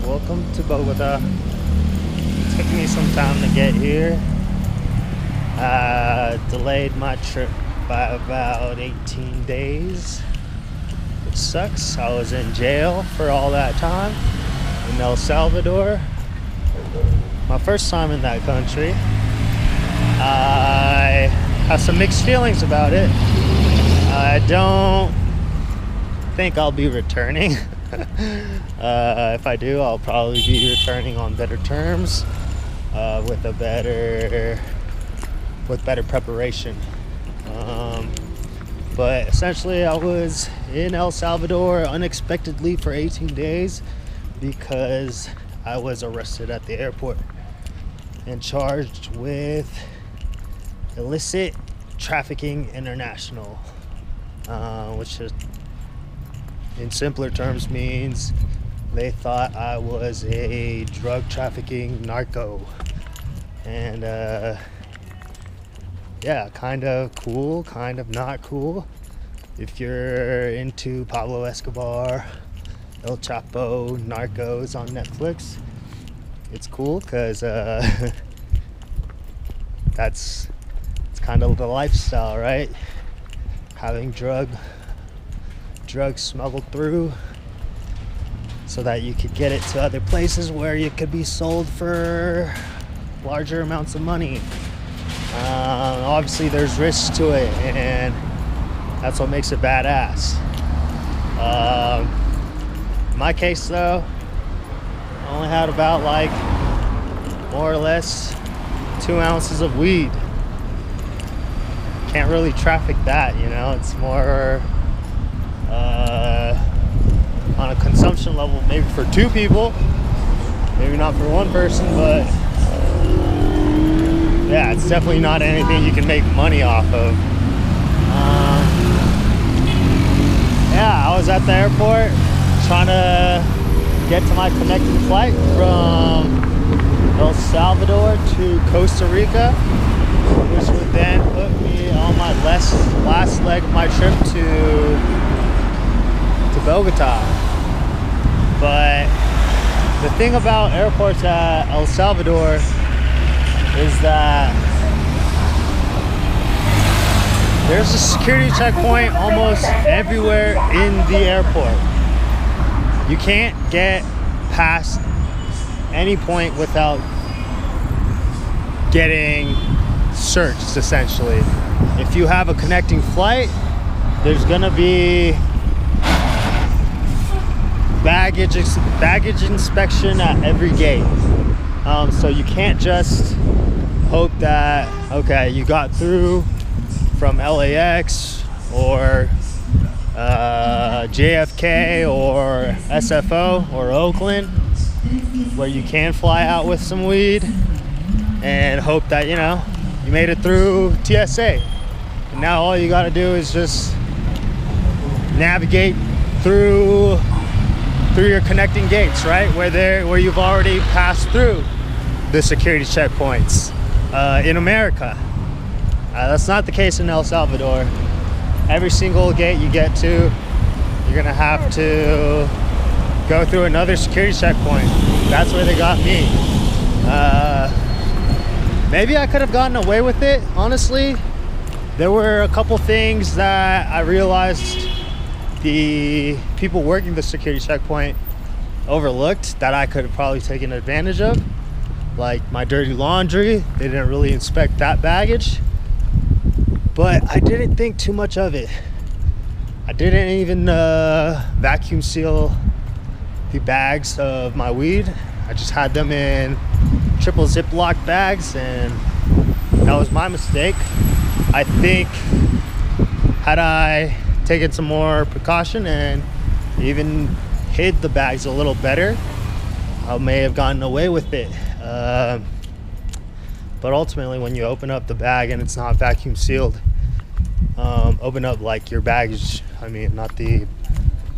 welcome to Bogota. Took me some time to get here. Delayed my trip by about 18 days, which sucks. I was in jail for all that time in El Salvador. My first time in that country. I have some mixed feelings about it. I don't think I'll be returning. If I do, I'll probably be returning on better terms, with better preparation. But essentially, I was in El Salvador unexpectedly for 18 days because I was arrested at the airport and charged with illicit trafficking international, which is, in simpler terms, means they thought I was a drug trafficking narco. And yeah, kind of cool, kind of not cool. If you're into Pablo Escobar, El Chapo, Narcos on Netflix, it's cool because it's kind of the lifestyle, right? Having drugs smuggled through so that you could get it to other places where you could be sold for larger amounts of money. Obviously there's risks to it, and that's what makes it badass. In my case though, I only had about more or less 2 ounces of weed. Can't really traffic that, it's more on a consumption level, maybe for 2 people, maybe not for 1 person, but yeah, it's definitely not anything you can make money off of. Yeah, I was at the airport trying to get to my connecting flight from El Salvador to Costa Rica, which would then put me on my last leg of my trip to Bogota. But the thing about airports at El Salvador is that there's a security checkpoint almost everywhere in the airport. You can't get past any point without getting searched, essentially. If you have a connecting flight, there's gonna be baggage inspection at every gate. So you can't just hope that, okay, you got through from LAX or JFK or SFO or Oakland, where you can fly out with some weed, and hope that, you made it through TSA. And now all you gotta do is just navigate through your connecting gates, right? Where you've already passed through the security checkpoints in America. That's not the case in El Salvador. Every single gate you get to, you're gonna have to go through another security checkpoint. That's where they got me. Maybe I could have gotten away with it, honestly. There were a couple things that I realized the people working the security checkpoint overlooked that I could have probably taken advantage of, like my dirty laundry. They didn't really inspect that baggage, but I didn't think too much of it. I didn't even vacuum seal the bags of my weed. I just had them in triple Ziploc bags, and that was my mistake. I think had I taken some more precaution and even hid the bags a little better, I may have gotten away with it. But ultimately, when you open up the bag and it's not vacuum sealed, open up your baggage, not the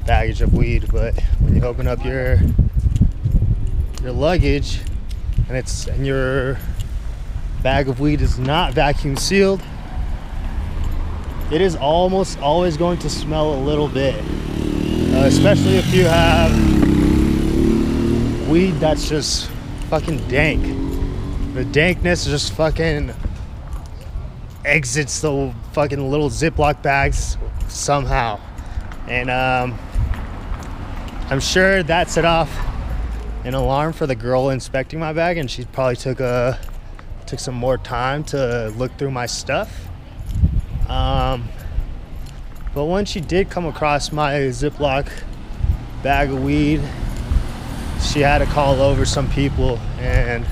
baggage of weed, but when you open up your luggage and your bag of weed is not vacuum sealed, it is almost always going to smell a little bit, especially if you have weed that's just fucking dank. The dankness just fucking exits the fucking little Ziploc bags somehow. And I'm sure that set off an alarm for the girl inspecting my bag, and she probably took some more time to look through my stuff. But when she did come across my Ziploc bag of weed, she had to call over some people, and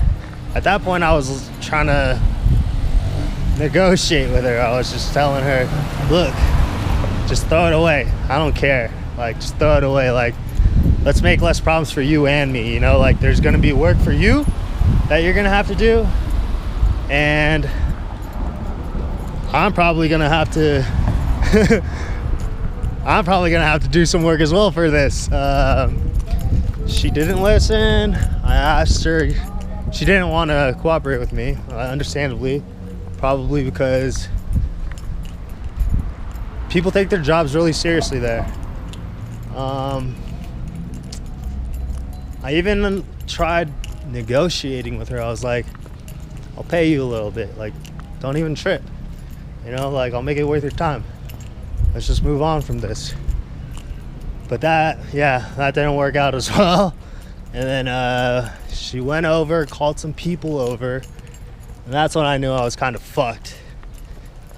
at that point I was trying to negotiate with her. I was just telling her, look, just throw it away, I don't care, like just throw it away, like let's make less problems for you and me, you know, like there's gonna be work for you that you're gonna have to do, and I'm probably gonna have to do some work as well for this. She didn't listen. I asked her. She didn't want to cooperate with me, understandably, probably because people take their jobs really seriously there. I even tried negotiating with her. I was like, I'll pay you a little bit, like don't even trip, you know, like I'll make it worth your time, let's just move on from this. But that didn't work out as well. And then she went over, called some people over, and that's when I knew I was kind of fucked.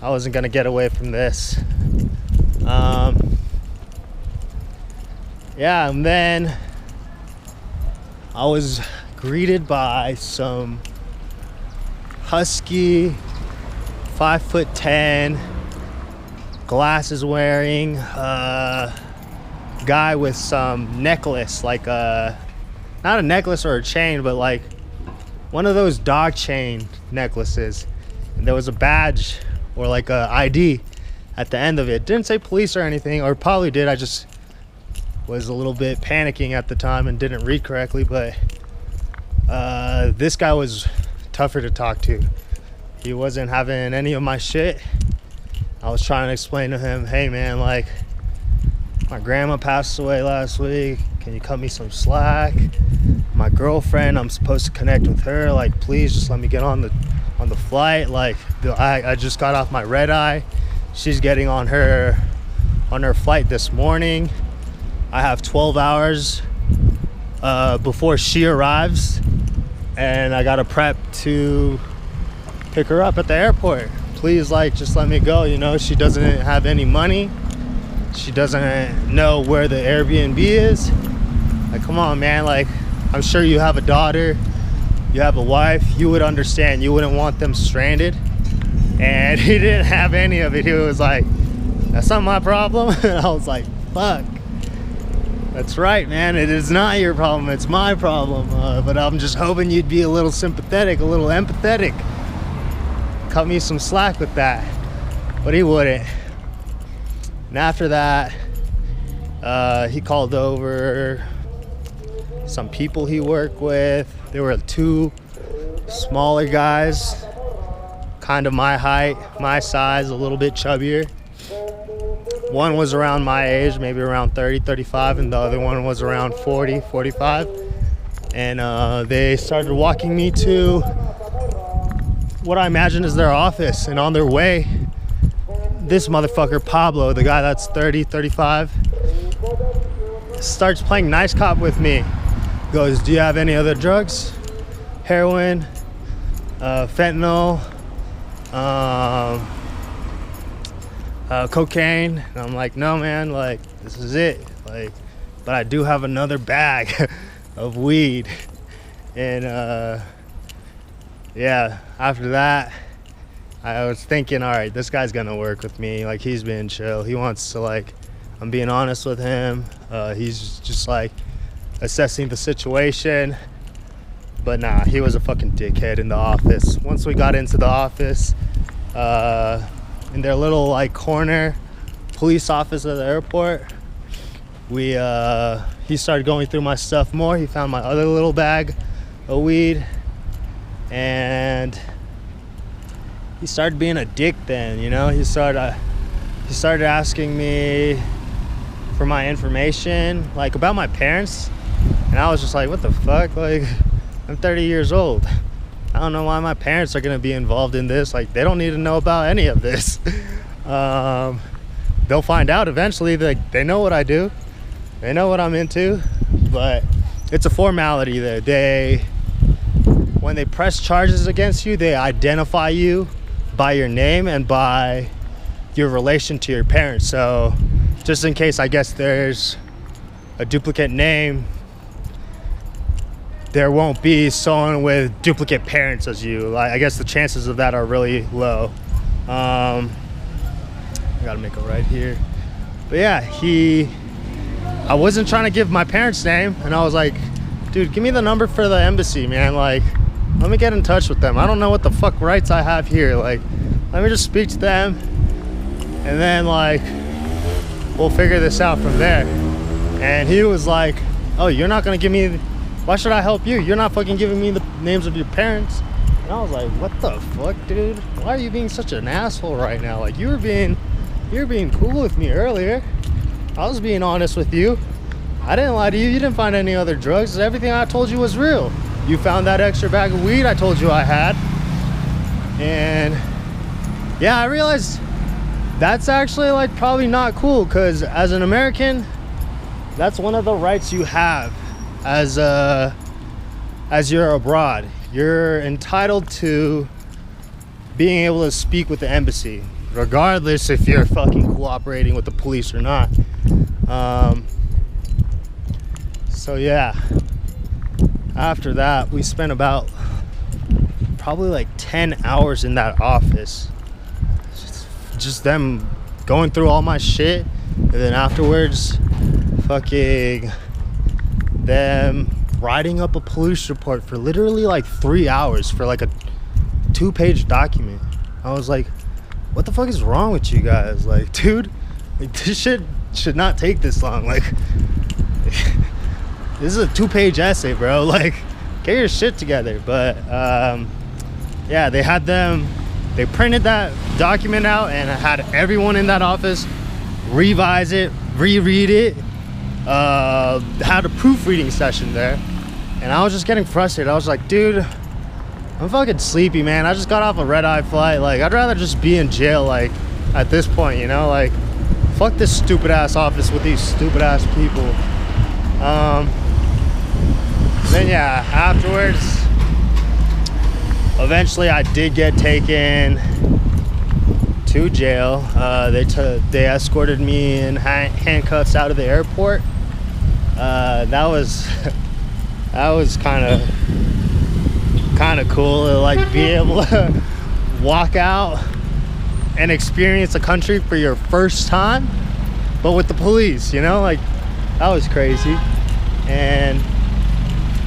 I wasn't gonna get away from this. And then I was greeted by some husky, 5'10", glasses wearing guy with some necklace, like not a necklace or a chain, but like one of those dog chain necklaces. And there was a badge or like a ID at the end of it. Didn't say police or anything, or probably did. I just was a little bit panicking at the time and didn't read correctly. But this guy was tougher to talk to. He wasn't having any of my shit. I was trying to explain to him, hey man, like my grandma passed away last week, can you cut me some slack? My girlfriend, I'm supposed to connect with her, like please just let me get on the flight. Like I just got off my red eye, she's getting on her flight this morning. I have 12 hours before she arrives, and I gotta prep to pick her up at the airport. Please, like, just let me go, you know. She doesn't have any money. She doesn't know where the Airbnb is. Like, come on, man. Like, I'm sure you have a daughter, you have a wife, you would understand. You wouldn't want them stranded. And he didn't have any of it. He was like, that's not my problem. And I was like, fuck. That's right, man. It is not your problem. It's my problem. But I'm just hoping you'd be a little sympathetic, a little empathetic. Cut me some slack with that. But he wouldn't. And after that, he called over some people he worked with. There were two smaller guys, kind of my height, my size, a little bit chubbier. One was around my age, maybe around 30, 35, and the other one was around 40, 45. And they started walking me to what I imagine is their office. And on their way, this motherfucker, Pablo, the guy that's 30, 35, starts playing nice cop with me. Goes, do you have any other drugs? Heroin, fentanyl, cocaine. And I'm like, no man, like this is it, like, but I do have another bag of weed. And after that I was thinking, all right, this guy's gonna work with me. Like, he's being chill, he wants to, like, I'm being honest with him. He's just like assessing the situation. But nah, he was a fucking dickhead in the office. Once we got into the office, in their little like corner police office at the airport, he started going through my stuff more. He found my other little bag of weed, and he started being a dick then, you know. He started asking me for my information, like about my parents. And I was just like, what the fuck? Like, I'm 30 years old. I don't know why my parents are gonna be involved in this. Like, they don't need to know about any of this. They'll find out eventually. They know what I do. They know what I'm into. But it's a formality there. When they press charges against you, they identify you by your name and by your relation to your parents. So just in case, I guess, there's a duplicate name, there won't be someone with duplicate parents as you. Like, I guess the chances of that are really low. I gotta make a right here. But yeah, I wasn't trying to give my parents' name, and I was like, dude, give me the number for the embassy, man. Like, let me get in touch with them. I don't know what the fuck rights I have here. Like, let me just speak to them, and then, like, we'll figure this out from there. And he was like, oh, you're not gonna give me, why should I help you? You're not fucking giving me the names of your parents. And I was like, what the fuck, dude? Why are you being such an asshole right now? Like, you were being cool with me earlier. I was being honest with you. I didn't lie to you. You didn't find any other drugs. Everything I told you was real. You found that extra bag of weed I told you I had. And yeah, I realized that's actually, like, probably not cool, because as an American, that's one of the rights you have as you're abroad. You're entitled to being able to speak with the embassy, regardless if you're fucking cooperating with the police or not. So yeah, after that, we spent about probably like 10 hours in that office. Just them going through all my shit, and then afterwards, fucking them writing up a police report for literally like 3 hours for like a 2-page document. I was like, what the fuck is wrong with you guys? Like, dude, like, this shit should not take this long. Like, this is a 2-page essay, bro. Like, get your shit together. But yeah, they printed that document out, and I had everyone in that office revise it, reread it. Had a proofreading session there, and I was just getting frustrated. I was like, dude, I'm fucking sleepy, man. I just got off a red-eye flight. Like, I'd rather just be in jail, like, at this point, you know? Like, fuck this stupid-ass office with these stupid-ass people. Then, yeah, afterwards, eventually I did get taken to jail. They escorted me in handcuffs out of the airport. That was kind of cool to, like, be able to walk out and experience a country for your first time, but with the police, you know? Like, that was crazy. And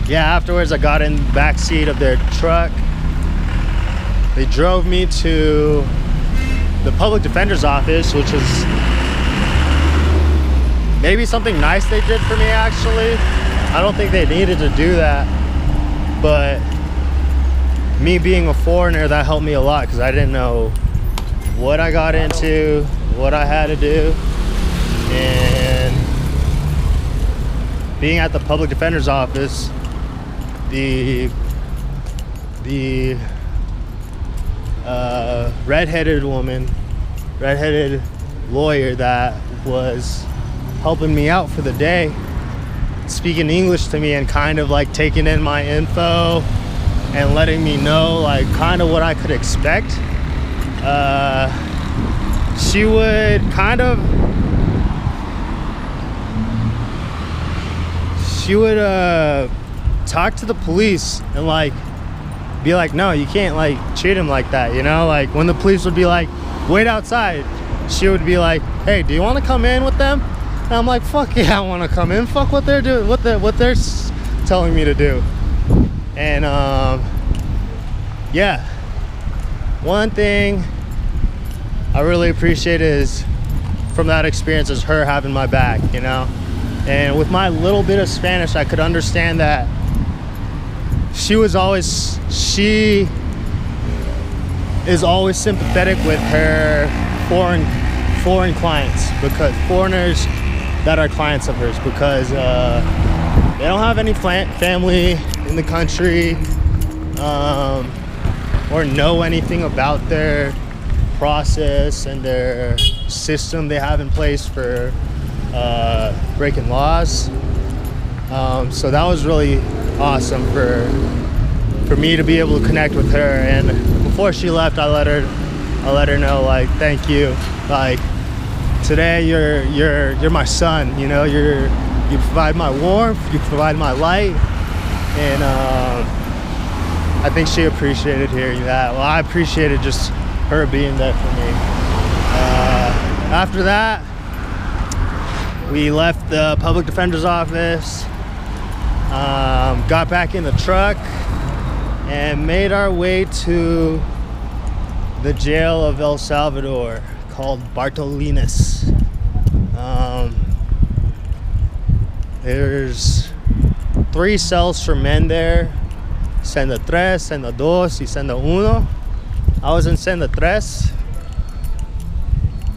yeah, afterwards I got in the back seat of their truck. They drove me to the public defender's office, which was maybe something nice they did for me, actually. I don't think they needed to do that, but me being a foreigner, that helped me a lot, because I didn't know what I got into, what I had to do. And being at the public defender's office, the redheaded lawyer that was helping me out for the day, speaking English to me and kind of like taking in my info and letting me know like kind of what I could expect. She would talk to the police and like be like, no, you can't like treat him like that, you know? Like when the police would be like, wait outside, she would be like, hey, do you want to come in with them? And I'm like, fuck yeah, I want to come in. Fuck what they're doing, what they're telling me to do. And yeah, one thing I really appreciate is from that experience is her having my back, you know? And with my little bit of Spanish, I could understand that she is always sympathetic with her foreign clients, because foreigners that are clients of hers, because they don't have any family in the country, or know anything about their process and their system they have in place for breaking laws. So that was really awesome for me to be able to connect with her. And before she left, I let her know, like, thank you. Like, today you're my sun. You know, you provide my warmth, you provide my light, and I think she appreciated hearing that. Well, I appreciated just her being there for me. After that, we left the public defender's office, got back in the truck, and made our way to the jail of El Salvador called Bartolinas. There's 3 cells for men there. Senda 3, Senda 2, y Senda 1. I was in Senda 3.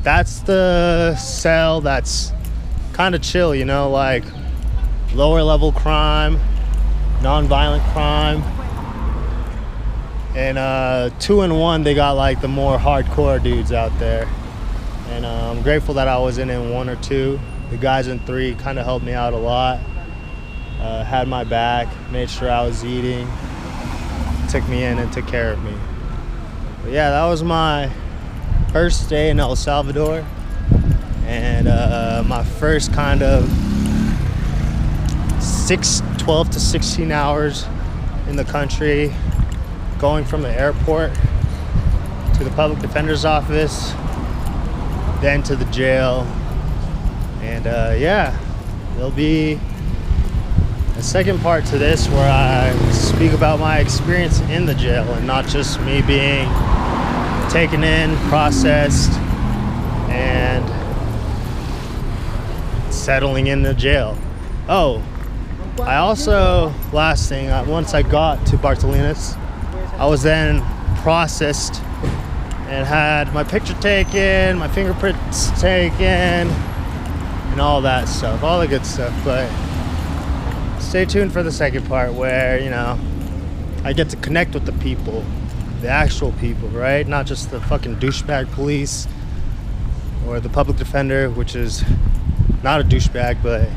That's the cell that's kind of chill, you know, like lower level crime, non-violent crime. And 2 and 1, they got like the more hardcore dudes out there. And I'm grateful that I was in 1 or 2. The guys in 3 kind of helped me out a lot. Had my back, made sure I was eating, took me in and took care of me. But yeah, that was my first day in El Salvador, and my first kind of 12 to 16 hours in the country, going from the airport to the public defender's office, then to the jail. And yeah, there'll be a second part to this where I speak about my experience in the jail, and not just me being taken in, processed, and settling in the jail. Oh, I also, last thing, once I got to Bartolinas, I was then processed and had my picture taken, my fingerprints taken, and all that stuff, all the good stuff. But stay tuned for the second part where, you know, I get to connect with the people, the actual people, right? Not just the fucking douchebag police or the public defender, which is not a douchebag, but